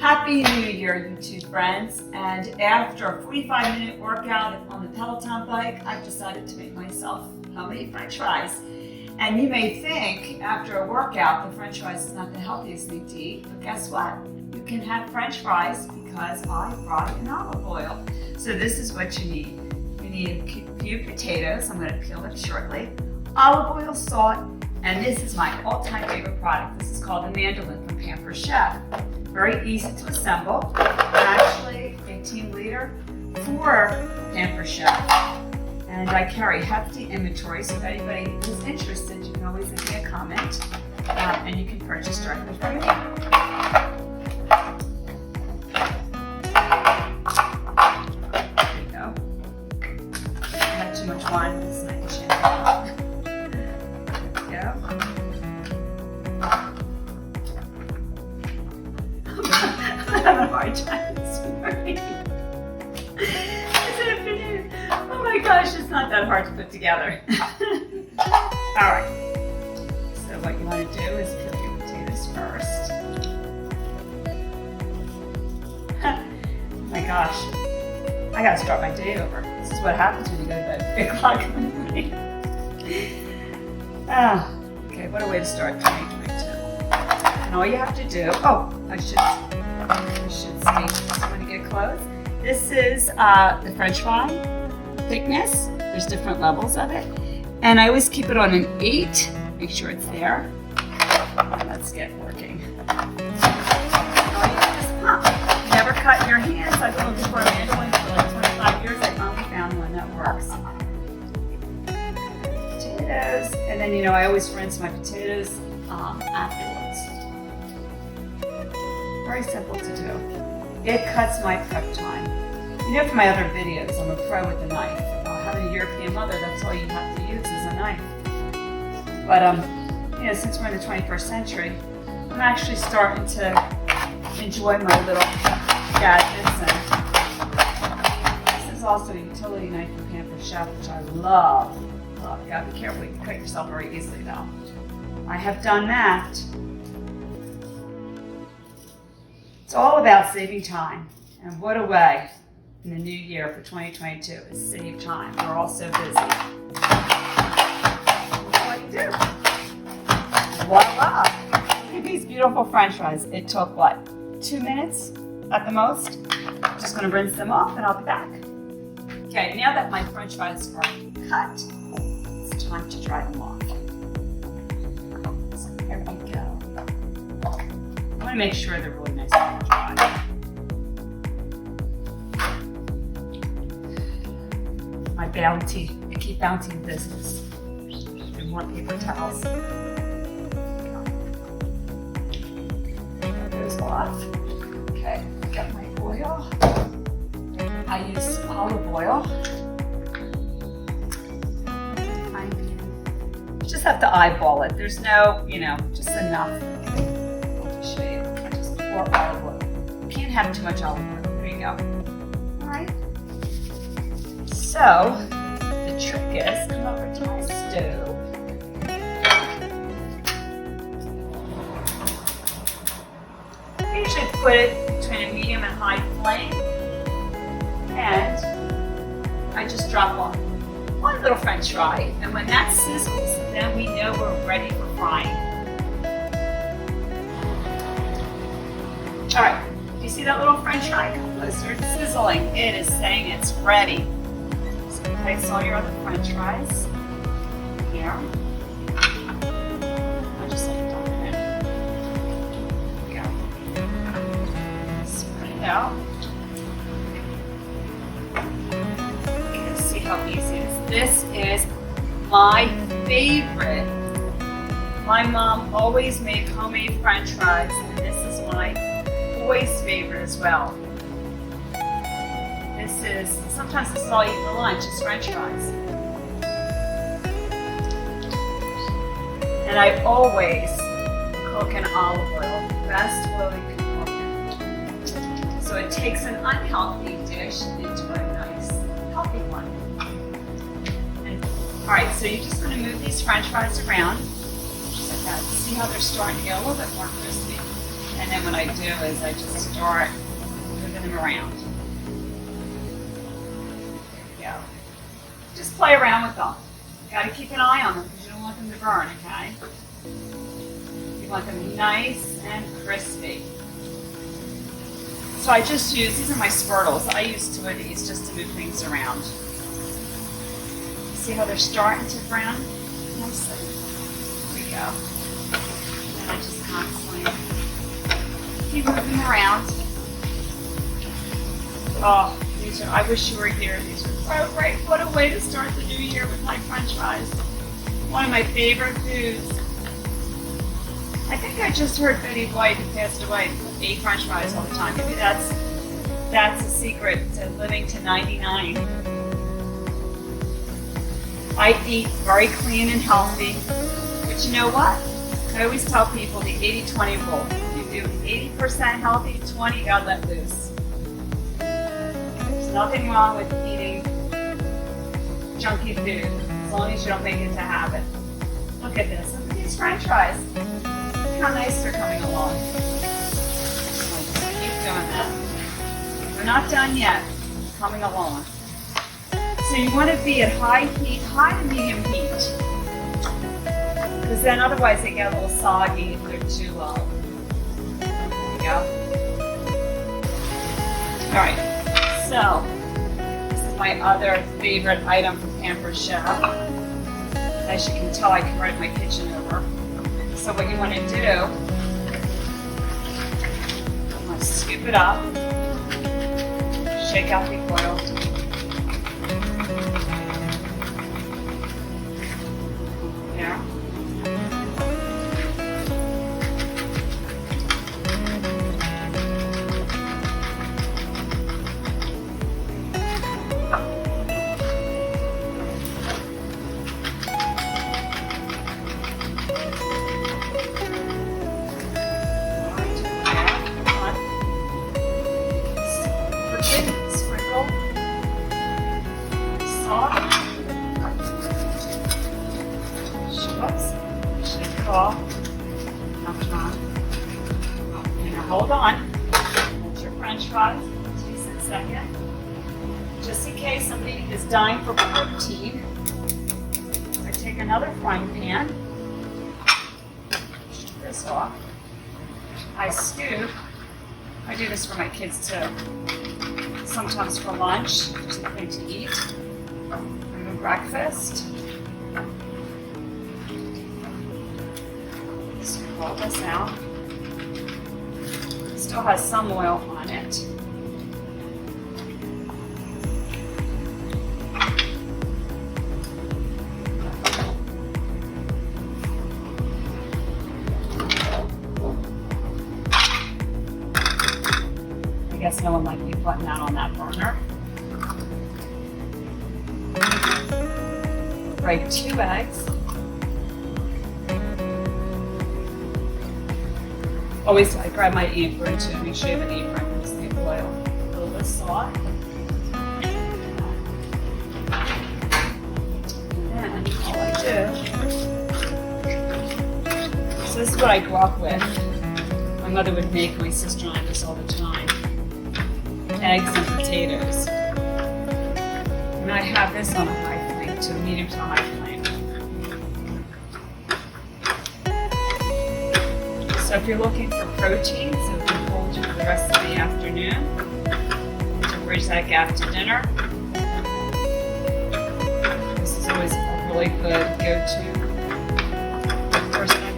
Happy New Year, YouTube friends. And after a 45-minute workout on the Peloton bike, I've decided to make myself homemade French fries. And you may think after a workout, the French fries is not the healthiest thing to eat, but guess what? You can have French fries because I brought in olive oil. So this is what you need. You need a few potatoes. I'm going to peel them shortly. Olive oil, salt, and this is my all-time favorite product. This is called the Mandolin from Pampered Chef. Very easy to assemble. Actually, 18-liter for Pampered Chef. And I carry hefty inventory, so if anybody is interested, you can always leave me a comment, and you can purchase directly from me. There you go. I had too much wine, this is nice champagne. There you go. I'm having a hard time this morning. Oh my gosh, it's not that hard to put together. All right, so what you want to do is peel your potatoes first. Oh my gosh, I gotta start my day over. This is what happens when you go to bed at 3 o'clock in the morning. Okay, what a way to start 2022. And all you have to do, I should state this when you get close. This is the French fry thickness. There's different levels of it. And I always keep it on an 8. Make sure it's there. Let's get working. All you do is pump. Never cut your hands. I've been looking for a mandolin for like 25 years. I finally found one that works. Potatoes. And then, I always rinse my potatoes afterwards. Very simple to do. It cuts my prep time. From my other videos, I'm a pro with the knife. Having a European mother, that's all you have to use is a knife. But since we're in the 21st century, I'm actually starting to enjoy my little gadgets. And this is also a utility knife from Pampered Chef, which I love. You gotta be careful, you can cut yourself very easily though. I have done that. It's all about saving time. And what a way in the new year for 2022 is save time. We're all so busy. What do you do? Voila! Look at these beautiful French fries. It took what, 2 minutes at the most? I'm just gonna rinse them off and I'll be back. Okay, now that my French fries are cut, it's time to dry them off. So here we go. I wanna make sure they're really nice and dry. My Icky Bounty business. And more paper towels. Those off. Okay, got my oil. I use olive oil. You just have to eyeball it. There's no, just enough. I'll just show you. Just pour olive oil. You can't have too much olive oil. There you go. All right. So, the trick is, come over to my stove. I usually put it between a medium and high flame. And I just drop on one little French fry. And when that sizzles, then we know we're ready for frying. All right, do you see that little French fry? Come closer, it's sizzling. It is saying it's ready. Place all your other French fries here. I'll just lay it down there. There we go. Spread it out. You can see how easy it is. This is my favorite. My mom always made homemade French fries, and this is my boy's favorite as well. Sometimes this is all you eat for lunch, is French fries. And I always cook in olive oil, the best oil you can cook in. So it takes an unhealthy dish into a nice, healthy one. All right, so you're just going to move these French fries around. Just like that. See how they're starting to get a little bit more crispy. And then what I do is I just start moving them around. There we go. Just play around with them. You gotta keep an eye on them because you don't want them to burn, okay? You want them nice and crispy. So I just use, these are my spurtles. I use 2 of these just to move things around. See how they're starting to brown nicely? There we go. And I just constantly keep moving around. Oh, these are, I wish you were here. These are so great. What a way to start the new year with my French fries. One of my favorite foods. I think I just heard Betty White, who passed away, ate French fries all the time. Maybe that's a secret to living to 99. I eat very clean and healthy, but you know what? I always tell people the 80-20 rule. You do 80% healthy, 20 you gotta let loose. There's nothing wrong with eating junky food, as long as you don't make it to habit. Look at this. Look at these French fries. Look how nice they're coming along. Keep doing that. We're not done yet. It's coming along. So you want to be at high heat, high to medium heat. Because then otherwise they get a little soggy if they're too low. There we go. Alright, so this is my other favorite item from Pampered Chef. As you can tell, I converted my kitchen over. So what you want to do, you want to scoop it up, shake out the oil. There. Sprinkle salt. Shake it all. Now hold on. Hold your French fries. Just a second. Just in case somebody is dying for protein, I take another frying pan. Shake this off. I scoop. I do this for my kids too. Sometimes for lunch, there's nothing to eat. And for breakfast. Just roll this out. It still has some oil on it. I guess no one might be putting that on that burner. Break 2 eggs. Always, I grab my apron to make sure you have an apron because they boil. A little bit of salt. And then all I do, so this is what I grew up with. My mother would make my sister and I this all the time. Eggs and potatoes. And I have this on a high flame, to a medium to high flame. So if you're looking for protein, so it can hold you for the rest of the afternoon, to bridge that gap to dinner, this is always a really good go-to. First time.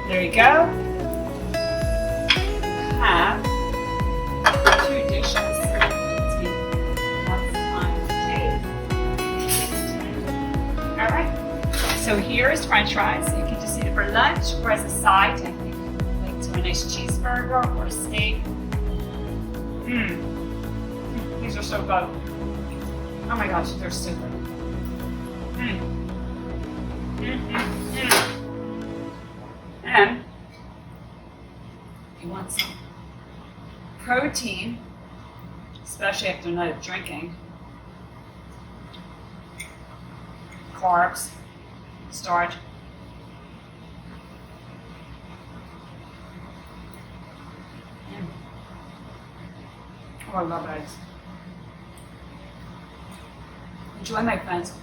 There you go. Have 2 dishes. Let's see. That's on tape. All right. So So here's French fries. You can just eat it for lunch or as a side, I think, like to a nice cheeseburger or a steak. These are so good. Oh my gosh, they're so good. And if you want some protein, especially after a night of drinking, carbs, starch. Oh, I love eggs. Enjoy, my friends.